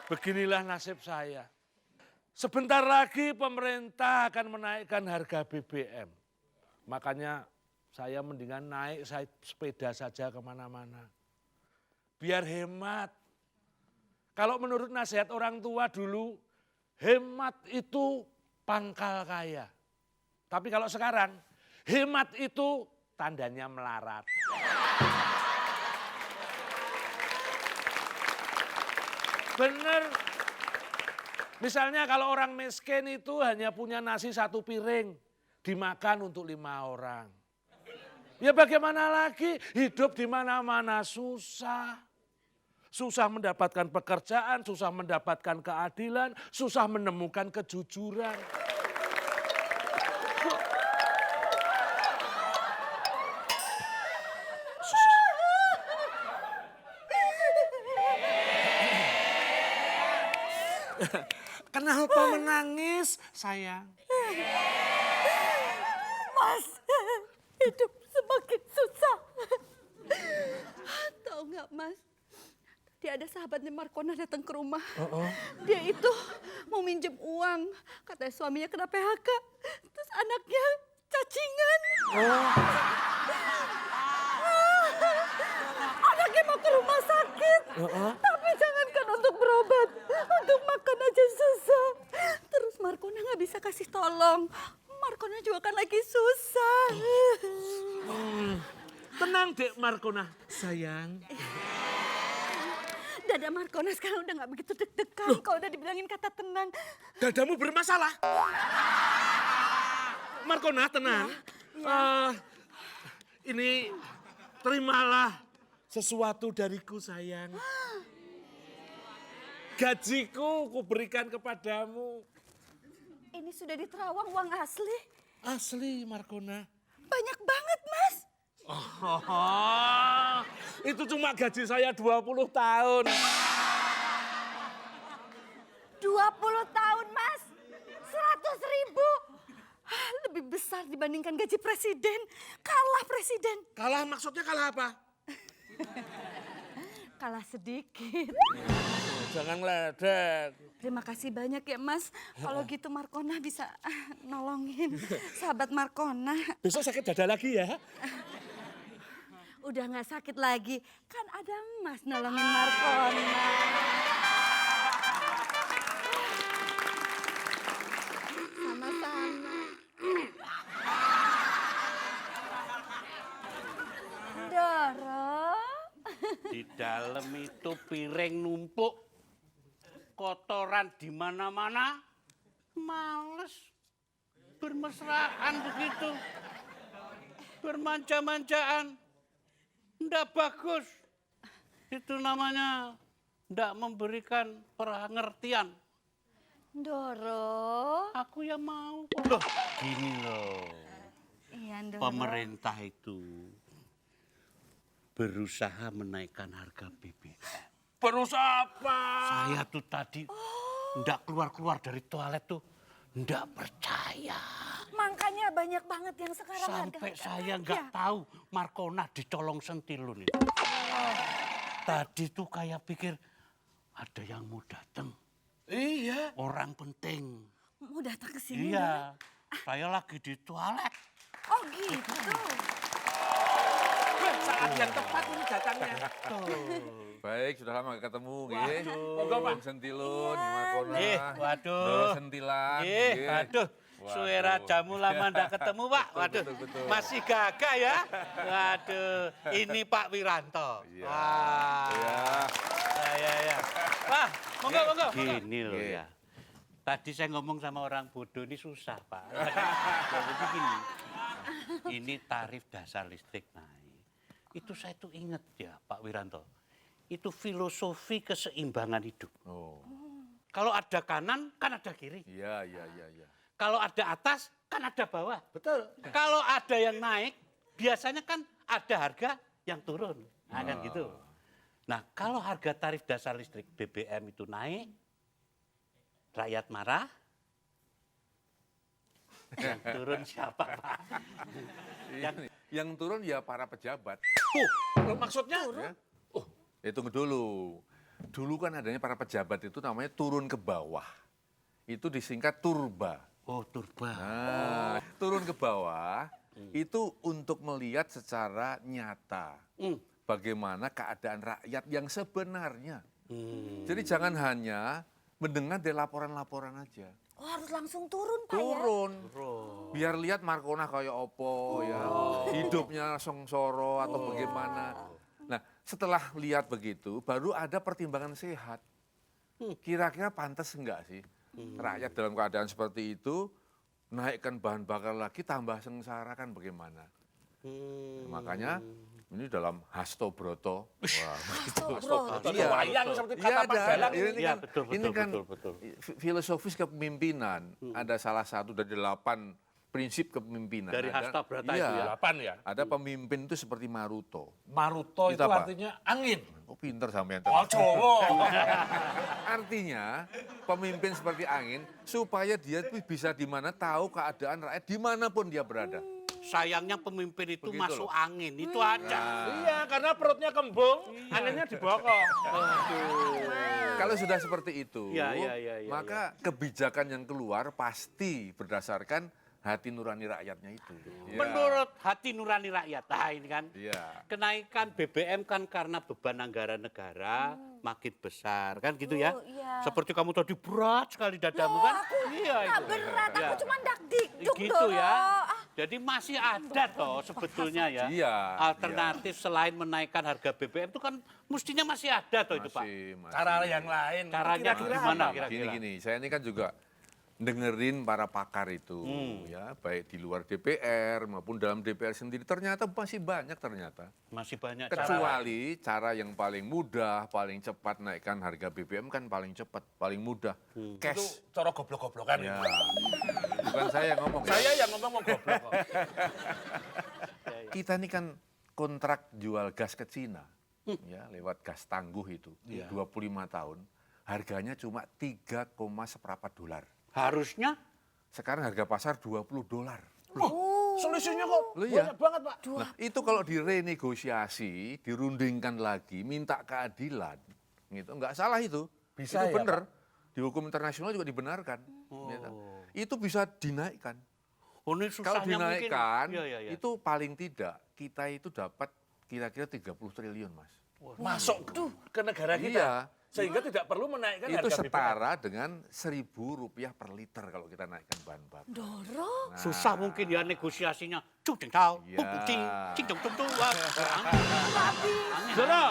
Beginilah nasib saya. Sebentar lagi pemerintah akan menaikkan harga BBM. Makanya saya mendingan naik sepeda saja kemana-mana. Biar hemat. Kalau menurut nasihat orang tua dulu, hemat itu pangkal kaya. Tapi kalau sekarang, hemat itu tandanya melarat. Bener. Misalnya kalau orang miskin itu hanya punya nasi 1 piring, dimakan untuk 5 orang. Ya bagaimana lagi, hidup di mana-mana susah. Susah mendapatkan pekerjaan, susah mendapatkan keadilan, susah menemukan kejujuran. Kenapa menangis, sayang? Mas, hidup semakin susah. Tahu nggak Mas? Tadi ada sahabatnya Markona datang ke rumah. Dia itu mau minjem uang. Katanya suaminya kena PHK. Terus anaknya cacingan. Anaknya mau ke rumah sakit. Tapi jangankan untuk berobat. Untuk makan aja susah. Terus Markona nggak bisa kasih tolong. Markona juga kan lagi susah. Tenang dek Markona, sayang. Dada Markona sekarang udah nggak begitu deg-degan. Kalau udah dibilangin kata tenang. Dadamu bermasalah. Markona tenang. Ini terimalah sesuatu dariku sayang. Gajiku kuberikan kepadamu. Ini sudah diterawang uang asli. Asli Markona. Banyak banget Mas. Itu cuma gaji saya 20 tahun. 20 tahun Mas. 100.000. Lebih besar dibandingkan gaji presiden. Kalah presiden. Kalah maksudnya kalah apa? Kalah sedikit. Jangan ledek. Terima kasih banyak ya Mas. Kalau gitu Markona bisa nolongin sahabat Markona. Besok sakit dada lagi ya. Udah nggak sakit lagi. Kan ada Mas nolongin Markona. Sama-sama. Doro. Di dalam itu piring numpuk, kotoran di mana-mana, males bermesraan begitu, bermanja-manjaan, ndak bagus. Itu namanya ndak memberikan pengertian. Doro. Aku yang mau. Loh, gini loh, Iya Doro. pemerintah itu berusaha menaikkan harga BBM. Berusaha apa? Saya tuh tadi ndak keluar-keluar dari toilet tuh, ndak percaya. Makanya banyak banget yang sekarang Sampai harga- saya Ya. nggak tahu Markona dicolong sentilun itu. Tadi tuh kayak pikir ada yang mau datang, Iya. orang penting. Mau datang ke sini. Iya, saya lagi di toilet. Oh gitu. Saat yang tepat ini datangnya. Baik, sudah lama gak ketemu, nggih. Monggo, Pak. Bung Sentilun, Markona. Waduh. Doro Sentilan. nggih. Waduh. Suara jamu lama ndak ketemu, Pak. Waduh, betul. masih gagah ya. Waduh, ini Pak Wiranto. Iya. Wah, Iya. ya. Wah, monggo. Gini Gini loh Nggih. ya. Tadi saya ngomong sama orang bodoh ini susah, Pak. Jadi gini, ini tarif dasar listrik naik. Itu saya tuh inget ya, Pak Wiranto. Itu filosofi keseimbangan hidup. Oh, Kalau ada kanan, kan ada kiri. iya. Kalau ada atas, kan ada bawah. Betul. Kalau ada yang naik, biasanya kan ada harga yang turun. Nah, kan gitu. Nah, kalau harga tarif dasar listrik BBM itu naik, rakyat marah. Yang turun siapa, Pak? Yang turun ya para pejabat. Maksudnya? Ya. Tunggu dulu. dulu kan adanya para pejabat itu namanya turun ke bawah. Itu disingkat turba. Oh, turba. Nah, turun ke bawah itu untuk melihat secara nyata bagaimana keadaan rakyat yang sebenarnya. Jadi jangan hanya mendengar dari laporan-laporan aja. Oh, harus langsung turun, Pak ya? Turun. Biar lihat Markona kayak opo ya. Hidupnya sengsoro atau bagaimana. Nah, setelah lihat begitu baru ada pertimbangan sehat. Kira-kira pantas enggak sih rakyat dalam keadaan seperti itu naikkan bahan bakar lagi tambah sengsara kan bagaimana? Makanya ini dalam Hasto Broto. Wah, Astagfirullah. Iya. Wayang seperti Iya kata ada. Padalang. Ini Iya, kan, betul, ini betul, kan betul. filosofis kepemimpinan. Ada salah satu dari 8 prinsip kepemimpinan. Dari Ada- Hastabrata iya, itu ya? 8 ya. Ada pemimpin itu seperti Maruto. Maruto Itu itu apa? artinya angin. Oh pinter sampean. Oh, Jawa. Artinya pemimpin seperti angin supaya dia tuh bisa di mana tahu keadaan rakyat dimanapun dia berada. Sayangnya pemimpin itu Begitu masuk loh. angin, itu aja. Iya, karena perutnya kembung, anginnya dibokok. Kalau sudah seperti itu, Iya, iya, maka kebijakan yang keluar pasti berdasarkan hati nurani rakyatnya itu. Ya. Menurut hati nurani rakyat, nah ini kan. Iya. Kenaikan BBM kan karena beban anggaran negara makin besar, kan gitu ya. Oh, iya. Seperti kamu tadi berat sekali dadamu kan. Iya Nggak berat, aku cuma dakdikduk Gitu Doro. ya. Ah, Jadi masih ada toh sebetulnya ya. Iya, Alternatif selain menaikkan harga BBM itu kan mestinya masih ada toh itu Pak. Masih. Cara yang lain. Caranya Kira-kira gimana apa? kira-kira? Gini-gini, saya ini kan juga dengerin para pakar itu, ya baik di luar DPR maupun dalam DPR sendiri. Ternyata masih banyak ternyata. Masih banyak cara. Kecuali cara yang paling mudah, paling cepat naikkan harga BBM kan paling cepat, paling mudah. Itu Cash. cara goblok-goblokan. Ya. itu. Bukan saya yang ngomong. ya. Saya yang ngomong mau goblok kok. Kita ini kan kontrak jual gas ke Cina, ya lewat gas tangguh itu, 25 tahun. Harganya cuma 3, seperempat dolar. Harusnya Sekarang harga pasar $20. Selisihnya kok Loh, iya. banyak banget, Pak. Nah, itu kalau direnegosiasi, dirundingkan lagi, minta keadilan, gitu. Nggak salah itu. Bisa itu ya, benar. Di hukum internasional juga dibenarkan. Gitu. Itu bisa dinaikkan. oh, ini Kalau susahnya dinaikkan, mungkin. Iya, iya. itu paling tidak kita itu dapat kira-kira 30 triliun, Mas. Masuk ke negara kita. Iya. Sehingga tidak perlu menaikkan Itu harga BBM. setara dengan Rp1.000 per liter kalau kita naikkan bahan bakar. Doro. Susah mungkin ya negosiasinya. Cuk cing tau, Iya. puk cing, cing dong tung tung. Wah, Doro,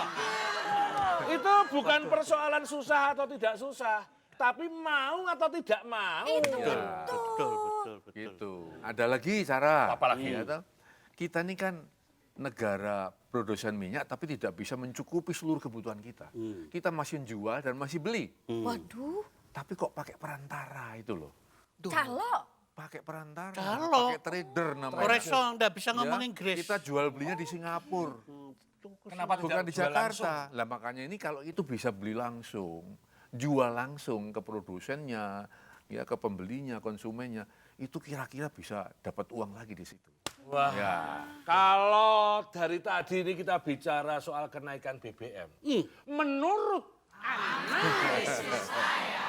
itu bukan persoalan susah atau tidak susah, tapi mau atau tidak mau. betul, betul. Gitu. Ada lagi cara. Apa lagi? Ya, toh? Kita ini kan negara produsen minyak tapi tidak bisa mencukupi seluruh kebutuhan kita. Kita masih jual dan masih beli. Waduh. Tapi kok pakai perantara itu loh. Calo. Pakai perantara, Calo. pakai trader namanya. Koreso nggak bisa ngomong Ya, Inggris. Kita jual belinya di Singapura. Kenapa Bukan tidak di jual Jakarta. Lah makanya ini kalau itu bisa beli langsung, jual langsung ke produsennya, ya ke pembelinya, konsumennya, itu kira-kira bisa dapat uang lagi di situ. Wah, Ya. kalau dari tadi ini kita bicara soal kenaikan BBM. Menurut analisis saya,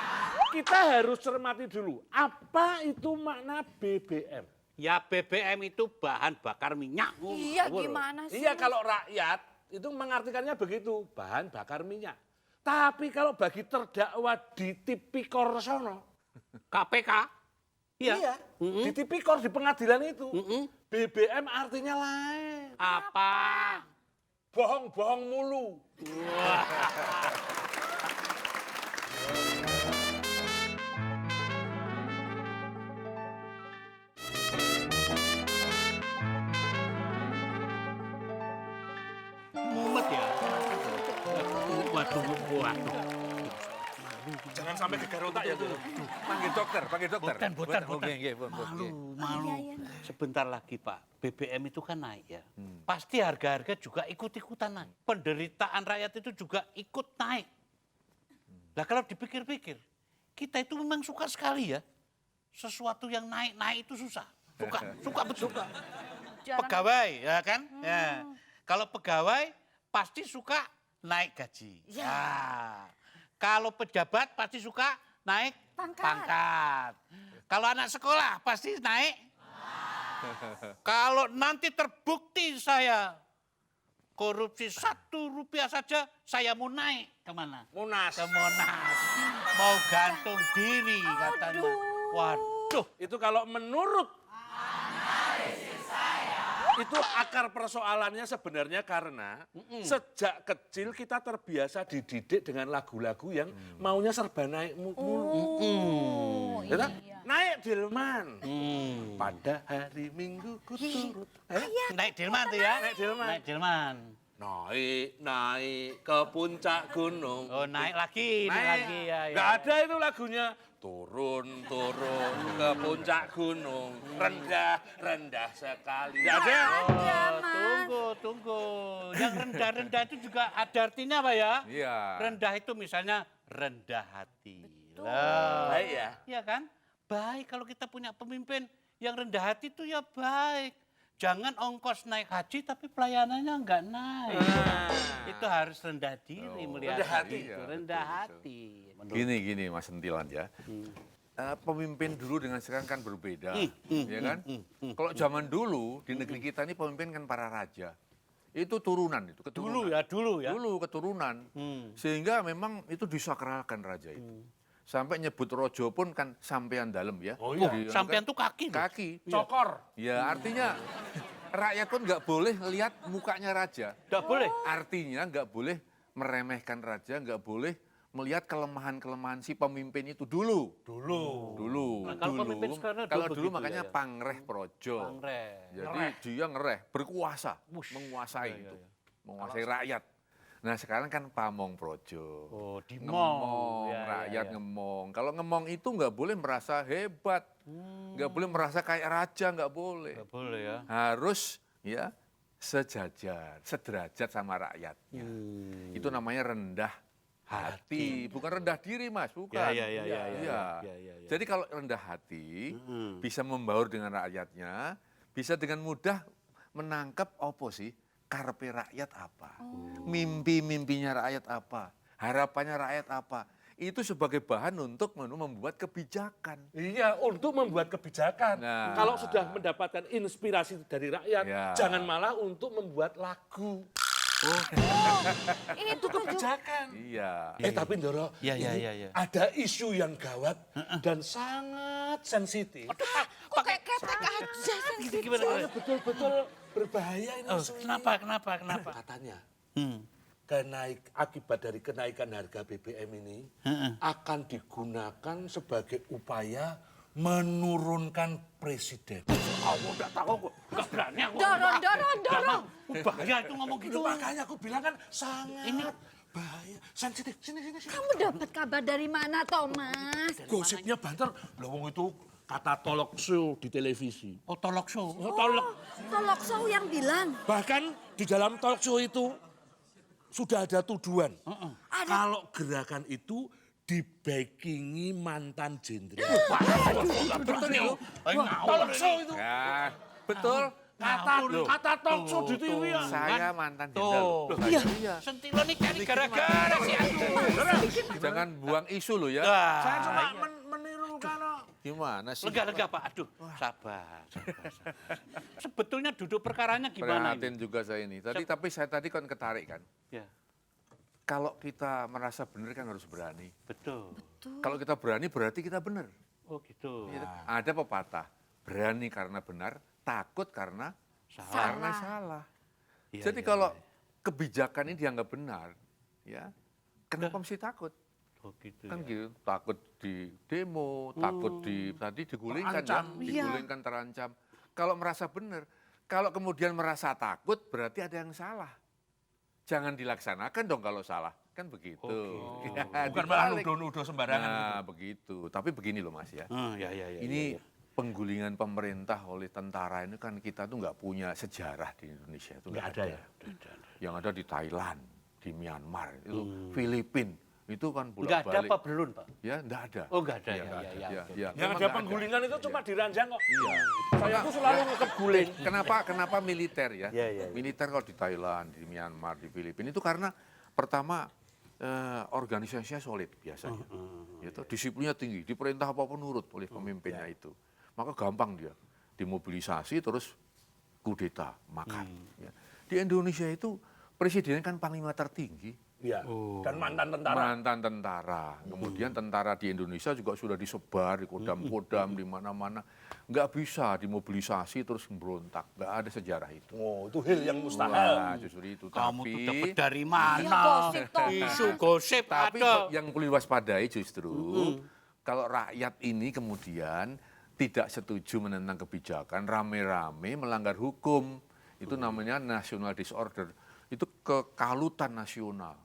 kita harus cermati dulu, apa itu makna BBM? Ya BBM itu bahan bakar minyak. Iya, gimana sih? Iya, kalau rakyat itu mengartikannya begitu, bahan bakar minyak. Tapi kalau bagi terdakwa di Tipikor sono, KPK. Iya. di Tipikor di pengadilan itu, BBM artinya lain. Apa? Bohong-bohong mulu. Mumet ya. Waduh, waduh. Jangan sampai gegar otak ya. Panggil dokter, panggil dokter. Bukan. Oke, oke, oke. Malu. Sebentar lagi Pak, BBM itu kan naik ya. Pasti harga-harga juga ikut-ikutan naik. Penderitaan rakyat itu juga ikut naik. Nah kalau dipikir-pikir, kita itu memang suka sekali ya. Sesuatu yang naik-naik itu susah. Suka betul. Pegawai ya kan? Ya. Kalau pegawai pasti suka naik gaji. Ya. Kalau pejabat pasti suka naik pangkat. Kalau anak sekolah pasti naik. Kalau nanti terbukti saya korupsi 1 rupiah saja, saya mau naik kemana? Monas. Ke Monas. Mau gantung diri katanya. Waduh. Itu kalau menurut itu akar persoalannya sebenarnya karena sejak kecil kita terbiasa dididik dengan lagu-lagu yang maunya serba naik mulu. Oh, Ya tak? iya. Naik Delman. Pada hari Minggu kuturut. Naik Delman tuh ya? Naik Delman. Naik Delman. Naik ke puncak gunung. Oh, naik lagi ya. Nggak ada itu lagunya. Turun ke puncak gunung. Rendah sekali. Nggak ada. Tunggu. Yang rendah-rendah itu juga ada artinya apa ya? Iya. Rendah itu misalnya rendah hati. Baik ya. Iya kan? Baik kalau kita punya pemimpin yang rendah hati itu ya baik. Jangan ongkos naik haji tapi pelayanannya enggak naik. Itu harus rendah diri melihat rendah hati. itu. Iya, Rendah betul, hati. Gini Mas Sentilan ya. Pemimpin dulu dengan sekarang kan berbeda, ya kan? Kalau zaman dulu di negeri kita ini pemimpin kan para raja. Itu turunan itu, keturunan. Dulu ya. Dulu keturunan. Sehingga memang itu disakralkan raja itu. Sampai nyebut rojo pun kan sampean dalam ya. Oh iya. Sampean tuh kaki. Kaki. Cokor. Ya artinya rakyat pun nggak boleh lihat mukanya raja. Enggak boleh. Artinya nggak boleh meremehkan raja, nggak boleh melihat kelemahan-kelemahan si pemimpin itu dulu. Nah, kalau pemimpin sekarang Kalau begitu dulu makanya ya. pangreh projo. Pangreh. Jadi dia ngereh, berkuasa, menguasai itu, menguasai rakyat. Nah sekarang kan pamong projo. Oh, dimong. Ngemong, Ya, rakyat ya. ngemong. Kalau ngemong itu nggak boleh merasa hebat, nggak boleh merasa kayak raja, nggak boleh. Enggak boleh ya. Harus ya sejajar, sederajat sama rakyatnya. Itu namanya rendah hati, bukan rendah diri Mas, bukan. Ya. Iya. Jadi kalau rendah hati bisa membaur dengan rakyatnya, bisa dengan mudah menangkap apa sih karepe rakyat apa, mimpi-mimpinya rakyat apa, harapannya rakyat apa. Itu sebagai bahan untuk membuat kebijakan. Iya, untuk membuat kebijakan. Nah. Kalau sudah mendapatkan inspirasi dari rakyat, Ya. jangan malah untuk membuat lagu. Itu Kebijakan. Iya. Tapi Ndoro, Iya. ada isu yang gawat dan sangat sensitif. kok kayak ketek aja sensitif. Gimana? Soalnya betul-betul berbahaya ini Oh, isu ini. kenapa? Katanya, Hmm. akibat dari kenaikan harga BBM ini akan digunakan sebagai upaya menurunkan presiden. Aku enggak tahu kok. Enggak berani aku. Dorong. Bahaya itu ngomong gitu. Itu makanya aku bilang kan sangat bahaya, sensitif. Sini. Kamu dapat kabar dari mana, Thomas? Gosipnya banter. Loh wong itu kata talk show di televisi. Oh, talk show. Tolok show yang bilang. Bahkan di dalam talk show itu sudah ada tuduhan. Kalau gerakan itu dibackingi mantan jenderal. Betul itu. Talk show itu. Ya, betul. Kata talk show di TV ya. Saya mantan Tuh. jenderal. Iya. Sentilo nih cari gara-gara si aku. Jangan buang isu loh ya. Saya cuma meniru kalau Gimana sih? Lega Pak. Aduh, sabar. Sebetulnya duduk perkaranya gimana Prihatin ini? juga saya ini. Tapi saya tadi kan ketarik kan. Ya, Kalau kita merasa benar kan harus berani. betul. Kalau kita berani berarti kita benar. Oh gitu. Ada pepatah, berani karena benar, takut karena salah. Iya, Jadi iya, kalau kebijakan ini dianggap benar, ya kenapa mesti takut? Oh gitu Kan ya. gitu, takut di demo, takut tadi digulingkan Terancam. digulingkan terancam. Kalau merasa benar, kalau kemudian merasa takut berarti ada yang salah. Jangan dilaksanakan dong kalau salah, kan begitu. Ya, bukan malah dibalik. nuduh-nuduh sembarangan. Nah, begitu. Tapi begini loh Mas ya. Ya. Ini penggulingan pemerintah oleh tentara ini kan kita tuh nggak punya sejarah di Indonesia itu Nggak ada ya? Yang ada di Thailand, di Myanmar, itu Filipina, itu kan Enggak ada bolak-balik. apa belum, Pak? Ya, enggak ada. Oh, nggak ada, Iya, ya, nggak ya, ada. ya, Ya, oke. ya, Yang memang ada nggak penggulingan itu cuma di ranjang kok. Iya. Saya tuh selalu ngekep guling. Kenapa militer ya? Iya, iya. Militer kalau di Thailand, di Myanmar, di Filipina itu karena pertama organisasinya solid biasanya. Gitu, disiplinnya tinggi, diperintah apapun nurut oleh pemimpinnya itu. Maka gampang dia dimobilisasi terus kudeta makan. Ya. Di Indonesia itu presiden kan panglima tertinggi. Iya. Dan mantan tentara. Mantan tentara. Kemudian tentara di Indonesia juga sudah disebar di kodam-kodam di mana-mana. Nggak bisa dimobilisasi terus memberontak. Nggak ada sejarah itu. Oh, itu hal yang mustahil. Wah, justru itu. Kamu Tapi tuh dapat dari mana? gosip, Thomas. Isu gosip Tapi ada. yang perlu diwaspadai justru kalau rakyat ini kemudian tidak setuju menentang kebijakan, rame-rame melanggar hukum. Itu namanya national disorder. Itu kekalutan nasional.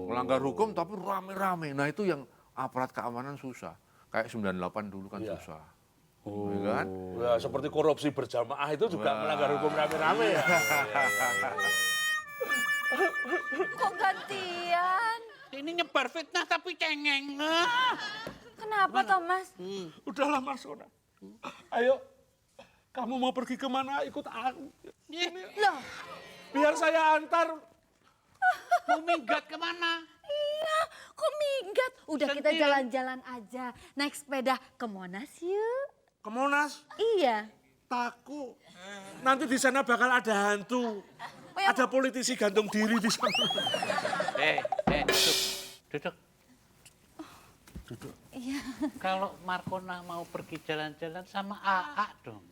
Melanggar hukum tapi rame-rame. Nah itu yang aparat keamanan susah. Kayak 98 dulu kan susah. Ya kan? Ya, seperti korupsi berjamaah itu juga melanggar hukum rame-rame ya. Kok gantian? Ini nyebar fitnah tapi cengeng. Kenapa Thomas? Udahlah Marsona. Ayo, kamu mau pergi kemana ikut aku. Loh, Biar saya antar. Mau minggat kemana? iya, kok minggat? Udah kita Sendiri. jalan-jalan aja, naik sepeda ke Monas yuk. Ke Monas. Iya. Takut. Nanti di sana bakal ada hantu. ya. Ada politisi gantung diri di sana. Duduk. Duduk. Iya. Kalau Markona mau pergi jalan-jalan sama AA dong.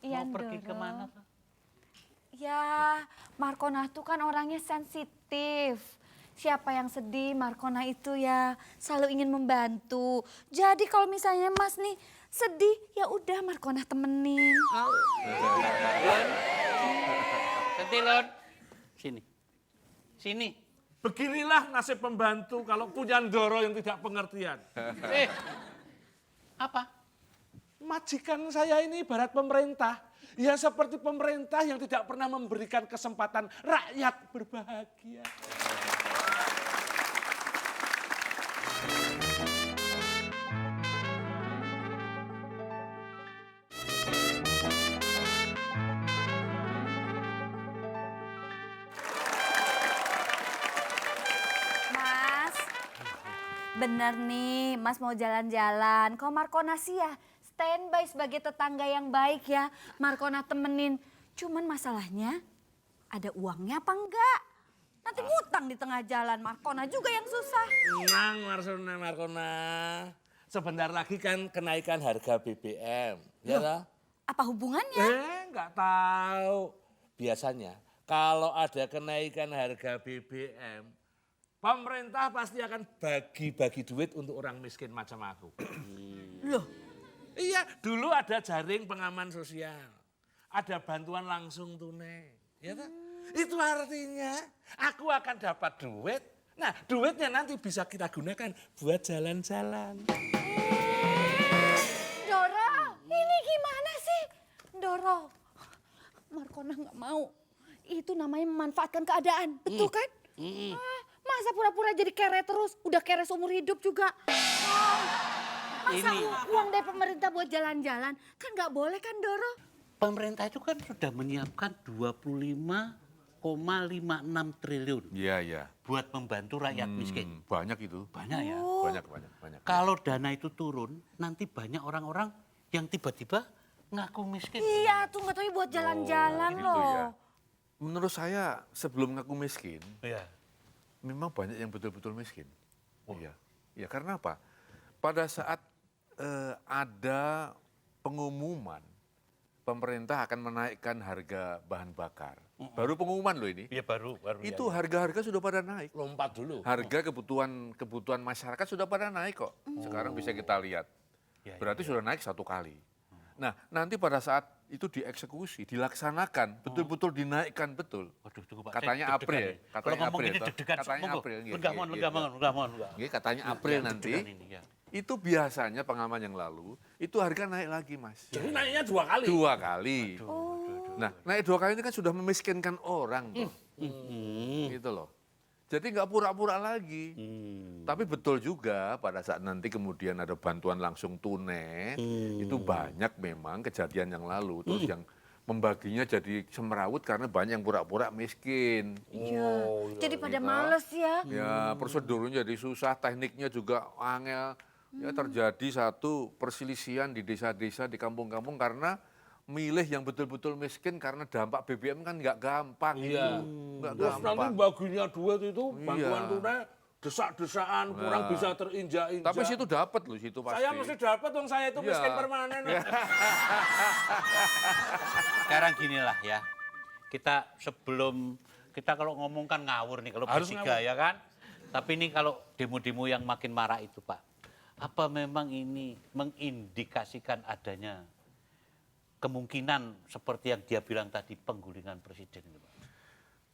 Iya, Mau pergi Ndoro. kemana tuh? Ya, Markona tuh kan orangnya sensitif. Siapa yang sedih, Markona itu ya selalu ingin membantu. Jadi kalau misalnya Mas nih sedih, ya udah Markona temenin. Sentilon. Sini. Beginilah nasib pembantu kalau punya Ndoro yang tidak pengertian. Apa? Majikan saya ini ibarat pemerintah. Ya seperti pemerintah yang tidak pernah memberikan kesempatan rakyat berbahagia. Mas, bener nih Mas mau jalan-jalan. Kalau Markona sih ya standby sebagai tetangga yang baik ya. Markona temenin. Cuman masalahnya ada uangnya apa enggak? Nanti ngutang di tengah jalan. Markona juga yang susah. Tenang Markona. Sebentar lagi kan kenaikan harga BBM. Ya lah? Apa hubungannya? Nggak tahu. Biasanya kalau ada kenaikan harga BBM, pemerintah pasti akan bagi-bagi duit untuk orang miskin macam aku. Loh, Iya, dulu ada jaring pengaman sosial. Ada bantuan langsung tunai. Ya kan? Itu artinya aku akan dapat duit. Nah, duitnya nanti bisa kita gunakan buat jalan-jalan. Doro, ini gimana sih? Doro, Markona nggak mau. Itu namanya memanfaatkan keadaan, betul kan? Masa pura-pura jadi kere terus? Udah kere seumur hidup juga. Masa uang dari pemerintah buat jalan-jalan? Kan nggak boleh kan, Doro? Pemerintah itu kan sudah menyiapkan 25,56 triliun Iya. buat membantu rakyat miskin. Banyak itu. Banyak ya. Banyak. Kalau dana itu turun, nanti banyak orang-orang yang tiba-tiba ngaku miskin. Iya, tuh nggak tahu buat jalan-jalan gitu loh. ya. Menurut saya sebelum ngaku miskin, Iya. memang banyak yang betul-betul miskin. Iya. Ya karena apa? Pada saat ada pengumuman pemerintah akan menaikkan harga bahan bakar. Baru pengumuman loh ini. Iya baru. Itu harga-harga sudah pada naik. Lompat dulu. Harga kebutuhan masyarakat sudah pada naik kok. Sekarang bisa kita lihat. Berarti sudah naik 1 kali. Nah, nanti pada saat itu dieksekusi, dilaksanakan, betul-betul dinaikkan betul. Waduh, tunggu Pak. Katanya saya April. deg-degan nih. Kalau Katanya ngomong April. ini toh. deg-degan. Katanya Monggo. April. Enggak mohon. Nggih, katanya April nanti. Deg-degan ini, ya. Itu biasanya pengalaman yang lalu, itu harga naik lagi, Mas. Jadi naiknya 2 kali. 2 kali. Nah, naik 2 kali ini kan sudah memiskinkan orang. Toh. Gitu loh. Jadi nggak pura-pura lagi. Tapi betul juga pada saat nanti kemudian ada bantuan langsung tunai, itu banyak memang kejadian yang lalu. Terus yang membaginya jadi semrawut karena banyak yang pura-pura miskin. Iya. Jadi pada males ya. Ya, prosedurnya jadi susah, tekniknya juga angel. Ya, terjadi satu perselisihan di desa-desa, di kampung-kampung karena milih yang betul-betul miskin karena dampak BBM kan nggak gampang Iya. itu. Nggak Terus nanti gampang. baginya duit itu bantuan Iya. tunai desak-desakan kurang Nah. bisa terinjak-injak. Tapi situ dapat loh, situ pasti. saya mesti dapat dong, saya itu Iya. miskin permanen. Sekarang ginilah ya, kita sebelum, kita kalau ngomong kan ngawur nih kalau Harus bertiga ngawur. ya kan. Tapi ini kalau demo-demo yang makin marak itu Pak, apa memang ini mengindikasikan adanya kemungkinan seperti yang dia bilang tadi penggulingan presiden itu Pak?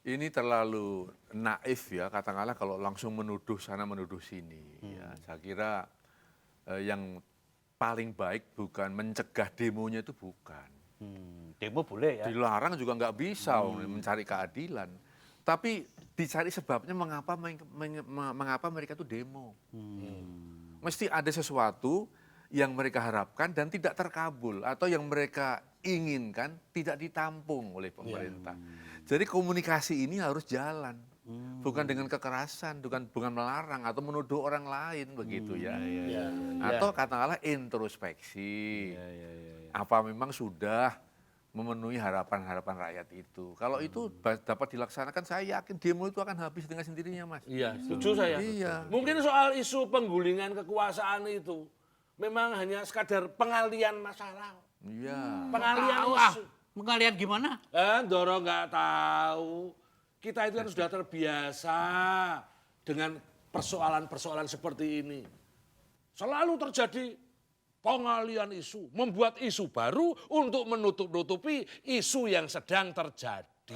Ini terlalu naif ya, katakanlah kalau langsung menuduh sana menuduh sini. Ya, saya kira yang paling baik bukan mencegah demonya itu bukan. Demo boleh ya? Dilarang juga nggak bisa mencari keadilan. Tapi dicari sebabnya mengapa mereka itu demo. Mesti ada sesuatu yang mereka harapkan dan tidak terkabul atau yang mereka inginkan tidak ditampung oleh pemerintah. Jadi komunikasi ini harus jalan, bukan dengan kekerasan, bukan melarang atau menuduh orang lain begitu ya. Atau katakanlah introspeksi. Apa memang sudah memenuhi harapan-harapan rakyat itu. Kalau itu dapat dilaksanakan, saya yakin demo itu akan habis dengan sendirinya, Mas. Iya, setuju saya. Iya. Mungkin soal isu penggulingan kekuasaan itu memang hanya sekadar pengalian masalah. Iya. Pengalian Tahu isu. Pengalian gimana? Doro nggak tahu. Kita itu kan sudah terbiasa dengan persoalan-persoalan seperti ini. Selalu terjadi pengalian isu, membuat isu baru untuk menutup-nutupi isu yang sedang terjadi.